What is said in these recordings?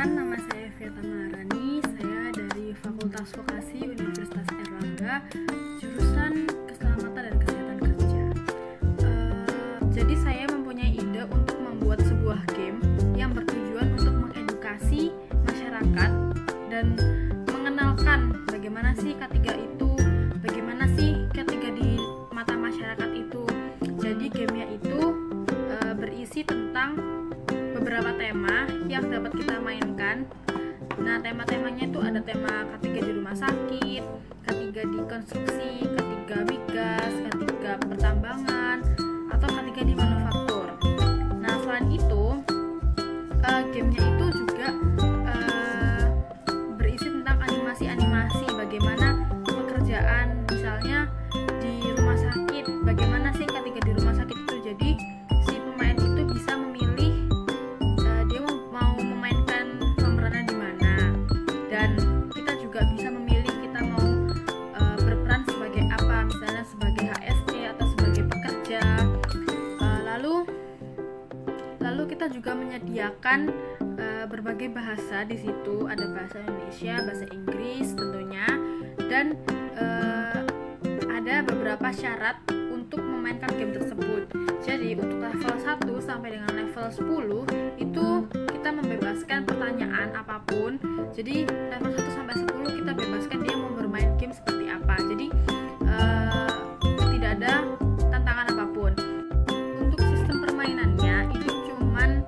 Perkenalkan, nama saya Fiata Maharani. Saya dari Fakultas Vokasi Universitas Airlangga, jurusan Keselamatan dan Kesehatan Kerja. Jadi saya mempunyai ide untuk membuat sebuah game yang bertujuan untuk mengedukasi masyarakat dan mengenalkan bagaimana sih K3 itu, bagaimana sih K3 di mata masyarakat itu. Jadi gamenya itu berisi tentang beberapa tema yang dapat kita mainkan. Nah, tema-temanya itu ada tema K3 di rumah sakit, K3 di konstruksi, K3 migas, K3 pertambangan, atau K3 di manufaktur. Nah, selain itu, gamenya itu juga berisi tentang animasi-animasi, bagaimana pekerjaan misalnya di rumah sakit, bagaimana sih K3 di rumah sakit itu. Jadi si pemain itu bisa memilih dia mau memainkan pemerannya di mana, dan kita juga bisa memilih kita mau berperan sebagai apa, misalnya sebagai HSE atau sebagai pekerja. Lalu kita juga menyediakan berbagai bahasa di situ, ada bahasa Indonesia, bahasa Inggris tentunya, dan ada beberapa syarat untuk memainkan game tersebut. Jadi untuk level 1 sampai dengan level 10 itu kita membebaskan pertanyaan apapun. Jadi level 1 sampai 10 kita bebaskan dia mau bermain game seperti apa. Jadi tidak ada tantangan apapun. Untuk sistem permainannya itu cuman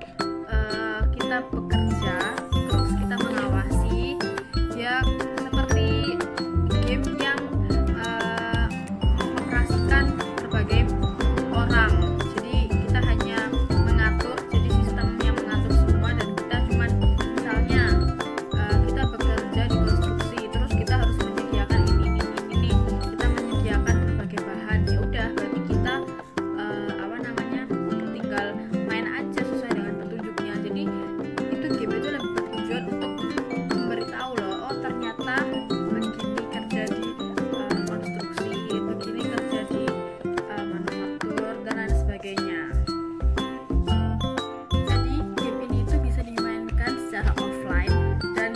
kita bekerja, terus kita mengawasi. Ya seperti game yang mengoperasikan berbagai orang. Jadi kita hanya mengatur, jadi sistemnya mengatur semua, dan kita cuman misalnya kita bekerja di konstruksi, terus kita harus menyediakan ini, kita menyediakan berbagai bahan. Ya udah, berarti kita tinggal main aja sesuai dengan petunjuknya. Jadi itu game itu lebih bertujuan untuk memberitahu loh, oh ternyata begini kerja di konstruksi, begini kerja di manufaktur, dan lain sebagainya. Jadi game ini itu bisa dimainkan secara offline dan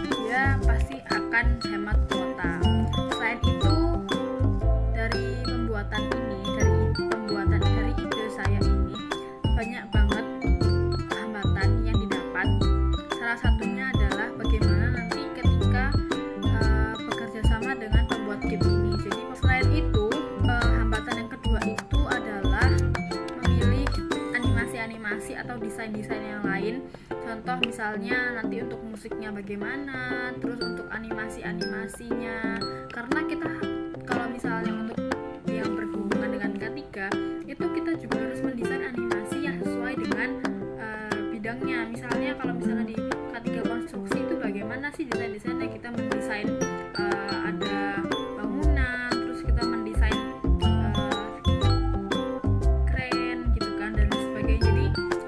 dia pasti akan hemat kuota. Selain itu, dari ide saya ini banyak banget hambatan yang didapat. Salah satunya adalah bagaimana nanti ketika bekerja sama dengan pembuat game ini. Jadi selain itu, hambatan yang kedua itu adalah memilih animasi-animasi atau desain-desain yang lain. Contoh misalnya nanti untuk musiknya bagaimana, terus untuk animasi-animasinya. Karena kita kalau misalnya untuk yang berhubungan dengan K3 itu kita juga harus mendesain animasi yang sesuai dengan bidangnya. Misalnya kalau misalnya di K3 konstruksi itu bagaimana sih desain-desainnya, kita mendesain ada bangunan, terus kita mendesain kren gitu kan, dan sebagainya. Jadi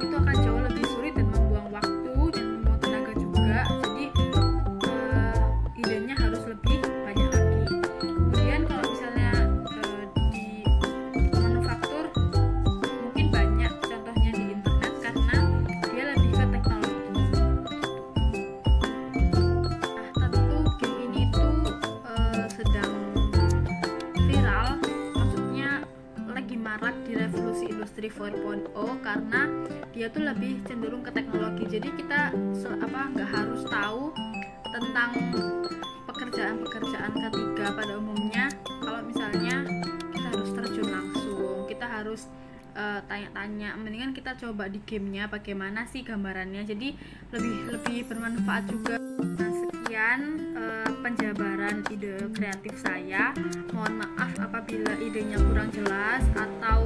itu akan jauh lebih sulit dan membuang waktu dan membuang tenaga juga. Jadi idenya harus lebih banyak lagi. Kemudian kalau misalnya di manufaktur mungkin banyak contohnya di internet karena dia lebih ke teknologi. Nah, tentu game ini tuh sedang viral, maksudnya lagi marak di revolusi industri 4.0 karena dia tuh lebih cenderung ke teknologi. Jadi kita nggak harus tahu tentang pekerjaan-pekerjaan K3 pada umumnya. Kalau misalnya kita harus terjun langsung, kita harus tanya-tanya, mendingan kita coba di gamenya bagaimana sih gambarannya. Jadi lebih bermanfaat juga. Nah, sekian penjabaran ide kreatif saya. Mohon maaf apabila idenya kurang jelas atau